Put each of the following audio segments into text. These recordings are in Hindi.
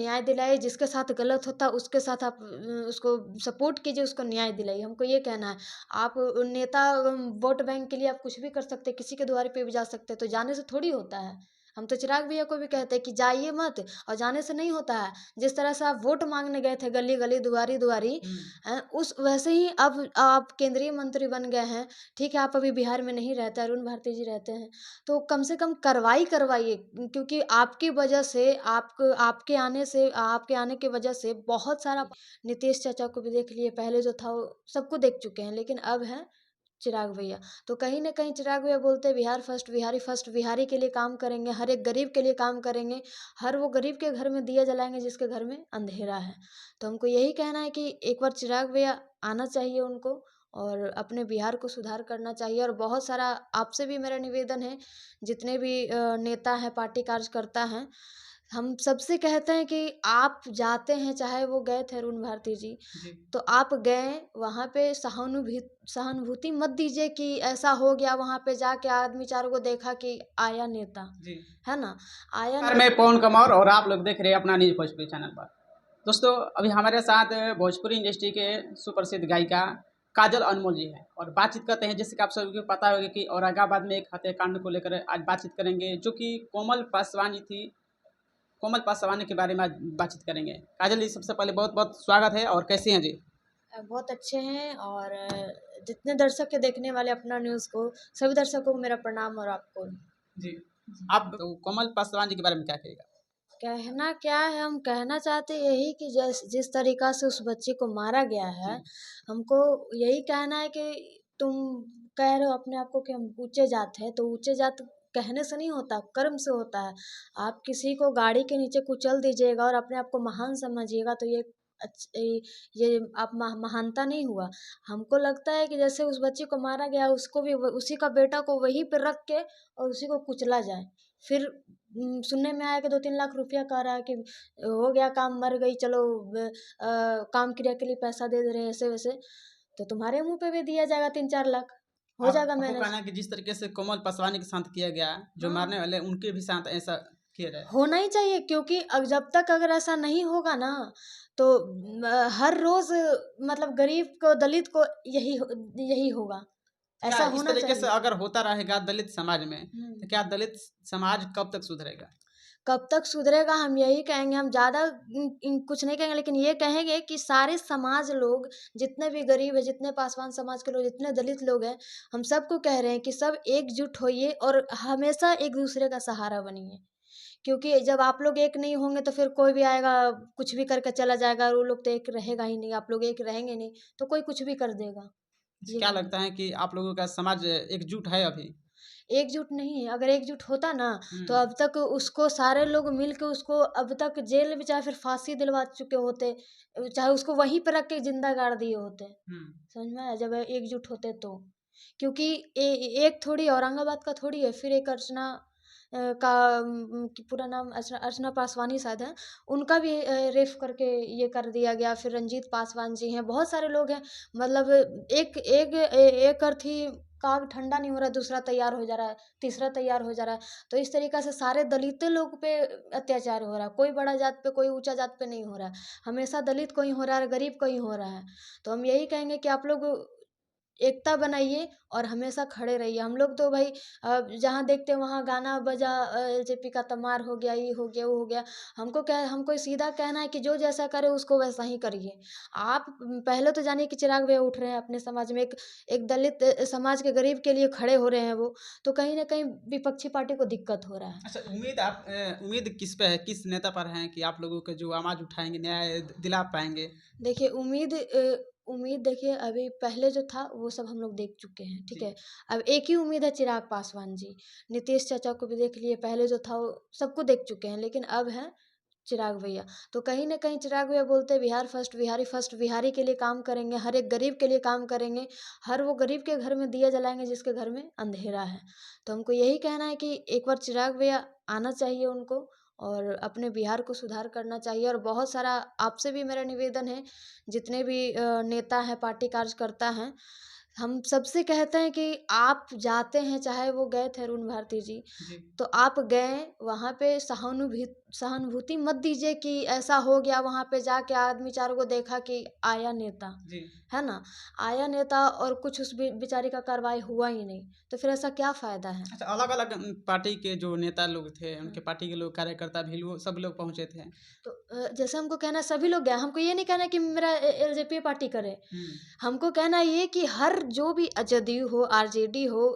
न्याय दिलाइए, जिसके साथ गलत होता है उसके साथ आप उसको सपोर्ट कीजिए, उसको न्याय दिलाइए। हमको ये कहना है। आप नेता वोट बैंक के लिए आप कुछ भी कर सकते हैं, किसी के द्वारे पे भी जा सकते हैं, तो जाने से थोड़ी होता है। हम तो चिराग भैया को भी कहते हैं कि जाइए मत, और जाने से नहीं होता है। जिस तरह से आप वोट मांगने गए थे गली गली दुआरी दुआरी, उस वैसे ही अब आप केंद्रीय मंत्री बन गए हैं। ठीक है, आप अभी बिहार में नहीं रहते, अरुण भारती जी रहते हैं, तो कम से कम कार्रवाई करवाइए, क्योंकि आपकी वजह से आपके आने की वजह से बहुत सारा, नीतीश चाचा को भी देख लिए, पहले जो था वो सबको देख चुके हैं, लेकिन अब है चिराग भैया। तो कहीं ना कहीं चिराग भैया बोलते हैं बिहार फर्स्ट, बिहारी के लिए काम करेंगे, हर एक गरीब के लिए काम करेंगे, हर वो गरीब के घर में दिया जलाएंगे जिसके घर में अंधेरा है। तो हमको यही कहना है कि एक बार चिराग भैया आना चाहिए उनको, और अपने बिहार को सुधार करना चाहिए। और बहुत सारा आपसे भी मेरा निवेदन है, जितने भी नेता हैं, पार्टी कार्यकर्ता हैं, हम सबसे कहते हैं कि आप जाते हैं, चाहे वो गए थे अरुण भारती जी, तो आप गए वहाँ पे सहानुभूति मत दीजिए कि ऐसा हो गया, वहाँ पे जाके आदमी चारों को देखा कि आया नेता, है ना, आया नमस्कार, मैं पवन कुमार और आप लोग देख रहे हैं अपना न्यूज भोजपुरी चैनल पर। दोस्तों, अभी हमारे साथ भोजपुरी इंडस्ट्री के सुप्रसिद्ध गायिका काजल अनमोल जी है और बातचीत करते हैं। जैसे कि आप सभी को पता होगा कि औरंगाबाद में एक हत्याकांड को लेकर आज बातचीत करेंगे, जो कि कोमल पासवानी थी। कोमल पासवानी के बारे में आज बातचीत करेंगे। काजल जी, सबसे पहले बहुत बहुत स्वागत है, और कैसे हैं जी? बहुत अच्छे हैं, और जितने दर्शक के देखने वाले अपना न्यूज़ को, सभी दर्शकों को मेरा प्रणाम, और आपको जी, आप कोमल पासवान जी के बारे में क्या कहेगा? कहना क्या है, हम कहना चाहते यही कि जिस तरीका से उस बच्चे को मारा गया है, हमको यही कहना है कि तुम कह रहे हो अपने आप को कि हम ऊंचे जात है, तो ऊंचे जात कहने से नहीं होता, कर्म से होता है। आप किसी को गाड़ी के नीचे कुचल दीजिएगा और अपने आप को महान समझिएगा, तो ये आप महानता नहीं हुआ। हमको लगता है कि जैसे उस बच्चे को मारा गया, उसको भी उसी का बेटा को वहीं पे रख के और उसी को कुचला जाए। फिर सुनने में आया कि 2-3 लाख रुपया कह रहा है कि हो गया काम, मर गई, चलो काम क्रिया के लिए पैसा दे दे रहे हैं, ऐसे वैसे। तो तुम्हारे मुंह पे भी दिया जाएगा 3-4 लाख, हो जाएगा आपको मैनेज। कहना है कि जिस तरीके से कोमल पासवानी के साथ किया गया, जो मारने वाले उनके भी साथ ऐसा किया जाए, होना ही चाहिए, क्योंकि जब तक अगर ऐसा नहीं होगा ना, तो हर रोज मतलब गरीब को, दलित को यही होगा, क्या ऐसा इस होना तरीके से चाहिए। अगर होता रहेगा दलित समाज में, तो क्या दलित समाज कब तक सुधरेगा? कब तक सुधरेगा, हम यही कहेंगे। हम ज़्यादा कुछ नहीं कहेंगे, लेकिन ये कहेंगे कि सारे समाज लोग, जितने भी गरीब है, जितने पासवान समाज के लोग, जितने दलित लोग हैं, हम सबको कह रहे हैं कि सब एकजुट होइए और हमेशा एक दूसरे का सहारा बनिए। क्योंकि जब आप लोग एक नहीं होंगे तो फिर कोई भी आएगा, कुछ भी करके चला जाएगा, और वो लोग तो एक रहेगा ही नहीं। आप लोग एक रहेंगे नहीं तो कोई कुछ भी कर देगा। क्या लगता है कि आप लोगों का समाज एकजुट है अभी? एकजुट नहीं है। अगर एकजुट होता ना, तो अब तक उसको सारे लोग मिल के उसको अब तक जेल में, चाहे फिर फांसी दिलवा चुके होते, चाहे उसको वहीं पर रख के जिंदा गाड़ दिए होते। समझ में आया? जब एकजुट होते तो, क्योंकि एक थोड़ी औरंगाबाद का थोड़ी है, फिर एक अर्चना का पूरा नाम अर्चना अर्चना पासवानी शायद है, उनका भी रेफ करके ये कर दिया गया। फिर रंजीत पासवान जी हैं, बहुत सारे लोग हैं। मतलब एक अर्थी का भी ठंडा नहीं हो रहा, दूसरा तैयार हो जा रहा है, तीसरा तैयार हो जा रहा है। तो इस तरीका से सारे दलित लोग पे अत्याचार हो रहा है। कोई बड़ा जात पे, कोई ऊंचा जात पे नहीं हो रहा है, हमेशा दलित को ही हो रहा है, गरीब को ही हो रहा है। तो हम यही कहेंगे कि आप लोग एकता बनाइए और हमेशा खड़े रहिए। हम लोग तो भाई जहाँ देखते हैं वहाँ गाना बजा, एलजेपी का तमार हो गया, ये हो गया, वो हो गया। हमको सीधा कहना है कि जो जैसा करे उसको वैसा ही करिए। आप पहले तो जानिए कि चिराग भैया उठ रहे हैं अपने समाज में, एक दलित समाज के गरीब के लिए खड़े हो रहे हैं वो, तो कहीं ना कहीं विपक्षी पार्टी को दिक्कत हो रहा है। अच्छा, उम्मीद किस पे है, किस नेता पर है कि आप लोगों के जो आवाज उठाएंगे न्याय दिला पाएंगे? देखिए, उम्मीद देखिए, अभी पहले जो था वो सब हम लोग देख चुके हैं, ठीक है। अब एक ही उम्मीद है, चिराग पासवान जी। नीतीश चाचा को भी देख लिए, पहले जो था वो सबको देख चुके हैं, लेकिन अब है चिराग भैया। तो कहीं ना कहीं चिराग भैया बोलते हैं बिहार फर्स्ट, बिहारी के लिए काम करेंगे, हर एक गरीब के लिए काम करेंगे, हर वो गरीब के घर में दिया जलाएंगे जिसके घर में अंधेरा है। तो हमको यही कहना है कि एक बार चिराग भैया आना चाहिए उनको, और अपने बिहार को सुधार करना चाहिए। और बहुत सारा आपसे भी मेरा निवेदन है, जितने भी नेता हैं, पार्टी कार्यकर्ता हैं, हम सबसे कहते हैं कि आप जाते हैं, चाहे वो गए थे अरुण भारती जी, तो आप गए वहाँ पे सहानुभूति मत दीजिए कि ऐसा हो गया, वहाँ पे जाके आदमी चारों को देखा कि आया नेता, जी। है ना? आया नेता और कुछ उस बेचारी का कार्रवाई हुआ ही नहीं, तो फिर ऐसा क्या फ़ायदा है? अच्छा, अलग-अलग पार्टी के जो नेता लोग थे, हाँ। उनके पार्टी के लोग कार्यकर्ता भी लोग सब लोग पहुँचे थे। तो जैसे हमको कहना है सभी लोग गए, हमको ये नहीं कहना है कि मेरा एलजेपी पार्टी करे। हुँ। हमको कहना ये कि हर जो भी जदयू हो, आरजेडी हो,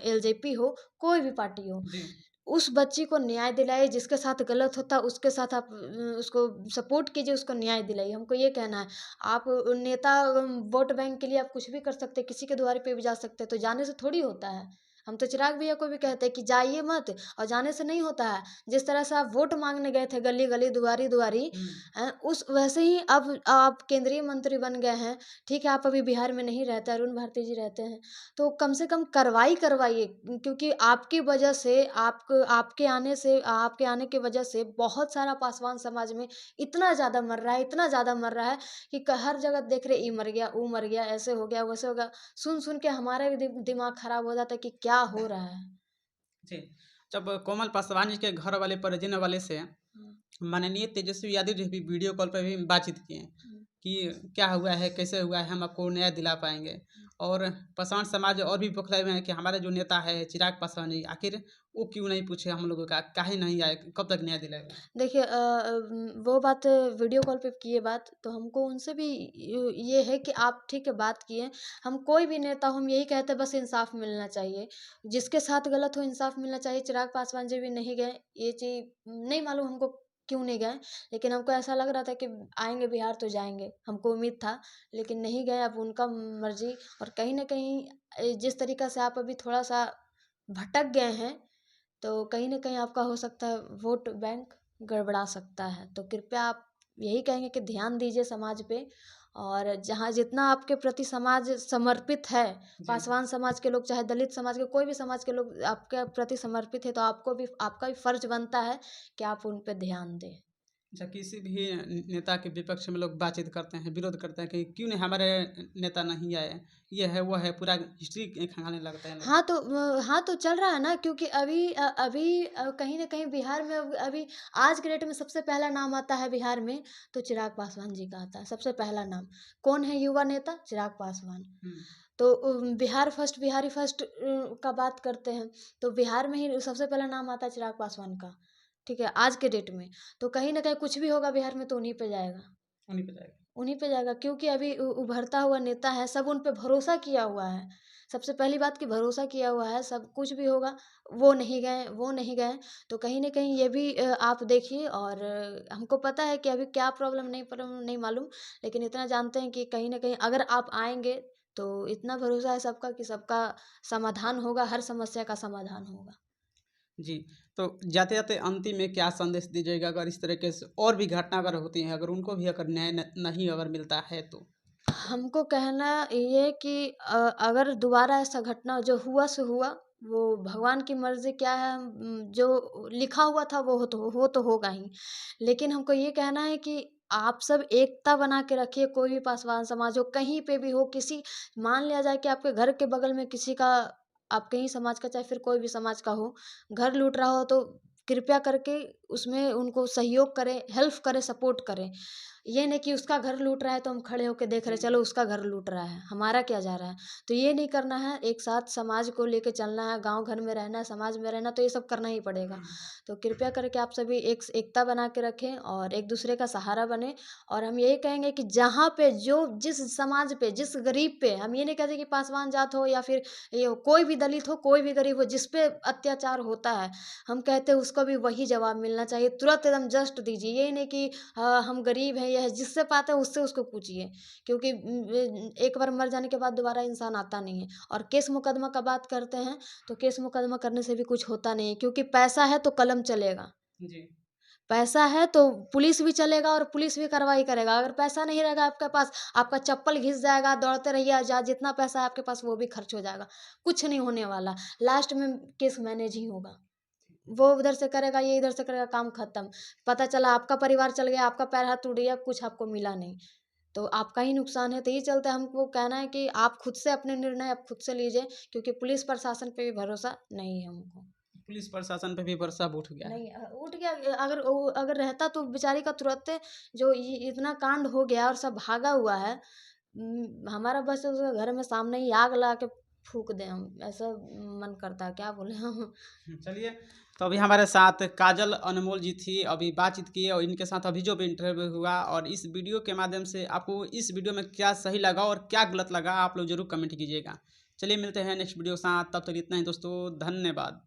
एलजेपी हो, कोई भी पार्टी हो, जी। उस बच्ची को न्याय दिलाइए, जिसके साथ गलत होता है उसके साथ आप उसको सपोर्ट कीजिए, उसको न्याय दिलाइए। हमको ये कहना है। आप नेता वोट बैंक के लिए आप कुछ भी कर सकते हैं, किसी के द्वार पे भी जा सकते हैं, तो जाने से थोड़ी होता है। हम तो चिराग भैया को भी कहते हैं कि जाइए मत, और जाने से नहीं होता है। जिस तरह से आप वोट माँगने गए थे गली-गली, दुआरी-दुआरी, हुँ। उस वैसे ही अब आप केंद्रीय मंत्री बन गए हैं। ठीक है, आप अभी बिहार में नहीं रहते, अरुण भारती जी रहते हैं। तो कम से कम कार्रवाई करवाइए, क्योंकि आपकी वजह से आपके आने की वजह से बहुत सारा पासवान समाज में इतना ज़्यादा मर रहा है, इतना ज़्यादा मर रहा है कि हर जगह देख रहे, ये मर गया, वो मर गया, ऐसे हो गया, वैसे हो गया। सुन सुन के हमारा भी दिमाग खराब हो जाता है कि क्या हो रहा है। जी। जब कोमल पासवान जी के घर वाले परिजन वाले से हम्म, माननीय तेजस्वी यादव जी भी वीडियो कॉल पे भी बातचीत किए हम्म, कि क्या हुआ है, कैसे हुआ है, हम आपको न्याय दिला पाएँगे। और पासवान समाज और भी बौखलाए हुए हैं कि हमारे जो नेता है चिराग पासवान जी, आखिर वो क्यों नहीं पूछे हम लोगों का, काहे नहीं आए, कब तक न्याय दिलाएगा? देखिए वो बात वीडियो कॉल पे किए बात, तो हमको उनसे भी ये है कि आप ठीक है बात किए। हम कोई भी नेता हो, हम यही कहते हैं बस इंसाफ मिलना चाहिए। जिसके साथ गलत हो इंसाफ मिलना चाहिए। चिराग पासवान जी भी नहीं गए, ये चीज़ नहीं मालूम हमको क्यों नहीं गए, लेकिन हमको ऐसा लग रहा था कि आएँगे बिहार तो जाएँगे, हमको उम्मीद था, लेकिन नहीं गए। अब उनका मर्ज़ी। और कहीं न कहीं जिस तरीक़ा से आप अभी थोड़ा-सा भटक गए हैं, तो कहीं न कहीं आपका हो सकता है वोट बैंक गड़बड़ा सकता है। तो कृपया आप यही कहेंगे कि ध्यान दीजिए समाज पे, और जहाँ जितना आपके प्रति समाज समर्पित है, जी। पासवान समाज के लोग चाहे दलित समाज के, कोई भी समाज के लोग आपके प्रति समर्पित है, तो आपका भी फ़र्ज़ बनता है कि आप उन पे ध्यान दें। अच्छा, किसी भी नेता के विपक्ष में लोग बातचीत करते हैं, विरोध करते हैं कि क्यों नहीं हमारे नेता नहीं आए, ये है, वो है, पूरा हिस्ट्री खंगालने लगते हैं लोग। हाँ, तो चल रहा है ना, क्योंकि अभी कहीं न कहीं बिहार में अभी आज के डेट में सबसे पहला नाम आता है बिहार में, तो चिराग पासवान जी का आता है, सबसे पहला नाम। कौन है युवा नेता? चिराग पासवान। हुँ। तो बिहार फर्स्ट, बिहारी फर्स्ट का बात करते हैं, तो बिहार में ही सबसे पहला नाम आता है चिराग पासवान का, ठीक है? आज के डेट में। तो कहीं न कहीं कुछ भी होगा बिहार में तो उन्हीं पे जाएगा। उन्हीं पे जाएगा। उन्हीं पे जाएगा, क्योंकि अभी उभरता हुआ नेता है, सब उन पे भरोसा किया हुआ है। सबसे पहली बात कि भरोसा किया हुआ है, सब कुछ भी होगा, वो नहीं गए, तो कहीं न कहीं ये भी आप देखिए। और हमको पता है कि अभी क्या प्रॉब्लम नहीं मालूम, लेकिन इतना जानते हैं कि कहीं न कहीं अगर आप आएँगे, तो इतना भरोसा है सबका कि सबका समाधान होगा, हर समस्या का समाधान होगा। जी, तो जाते-जाते अंतिम में क्या संदेश दीजिएगा अगर इस तरीके से और भी घटना अगर होती हैं, अगर उनको भी अगर न्याय नहीं अगर मिलता है तो? हमको कहना ये कि अगर दोबारा ऐसा घटना जो हुआ सो हुआ, वो भगवान की मर्ज़ी क्या है, जो लिखा हुआ था वो तो होगा ही। लेकिन हमको ये कहना है कि आप सब एकता बना के रखिए, कोई भी पासवान समाज हो, कहीं पे भी हो, किसी मान लिया जाए कि आपके घर के बगल में किसी का, आपके ही समाज का चाहे फिर कोई भी समाज का हो, घर लूट रहा हो, तो कृपया करके उसमें उनको सहयोग करें, हेल्प करें, सपोर्ट करें। ये नहीं कि उसका घर लूट रहा है तो हम खड़े होके देख रहे हैं, जी। चलो उसका घर लूट रहा है, हमारा क्या जा रहा है? तो ये नहीं करना है, एक साथ समाज को लेके चलना है, गाँव घर में रहना है, समाज में रहना, तो ये सब करना ही पड़ेगा। तो कृपया करके आप सभी एकता बना के रखें और एक-दूसरे का सहारा बनें। और हम यही कहेंगे कि जहाँ पे जो जिस समाज पे, जिस गरीब पे, हम ये नहीं कहते कि पासवान जात हो या फिर ये हो, कोई भी दलित हो, कोई भी गरीब हो, जिस पे अत्याचार होता है, हम कहते हैं उसको भी वही जवाब मिलना चाहिए, तुरंत एकदम जस्ट दीजिए। ये नहीं कि हम गरीब हैं, ये है, जिससे पाते हैं उससे उसको पूछिए, क्योंकि एक बार मर जाने के बाद दोबारा इंसान आता नहीं है। और केस मुकदमा का बात करते हैं, तो केस मुकदमा करने से भी कुछ होता नहीं है, क्योंकि पैसा है तो कलम चलेगा। जी। पैसा है तो पुलिस भी चलेगा और पुलिस भी कार्रवाई करेगा। अगर पैसा नहीं रहेगा आपके पास, आपका चप्पल घिस जाएगा, दौड़ते रहिए, जितना पैसा है आपके पास वो भी खर्च हो जाएगा। कुछ नहीं होने वाला, लास्ट में केस मैनेज ही होगा। वो उधर से करेगा, ये इधर से करेगा, काम खत्म। पता चला आपका परिवार चल गया, आपका पैर हाथ टूट गया, कुछ आपको मिला नहीं, तो आपका ही नुकसान है। तो ये चलते हमको कहना है कि आप खुद से अपने निर्णय आप खुद से लीजिए, क्योंकि पुलिस प्रशासन पे भी भरोसा नहीं है हमको। पुलिस प्रशासन पे भी भरोसा अब उठ गया है। नहीं उठ गया। अगर रहता तो बेचारी का तुरंत जो इतना कांड हो गया और सब भागा हुआ है। हमारा बस उसका घर में सामने ही आग लगा के फूक दें हम, ऐसा मन करता है, क्या बोले हम। चलिए, तो अभी हमारे साथ काजल अनमोल जी थी, अभी बातचीत की और इनके साथ अभी जो भी इंटरव्यू हुआ, और इस वीडियो के माध्यम से आपको इस वीडियो में क्या सही लगा और क्या गलत लगा आप लोग जरूर कमेंट कीजिएगा। चलिए मिलते हैं नेक्स्ट वीडियो के साथ, तब तक इतना ही दोस्तों, धन्यवाद।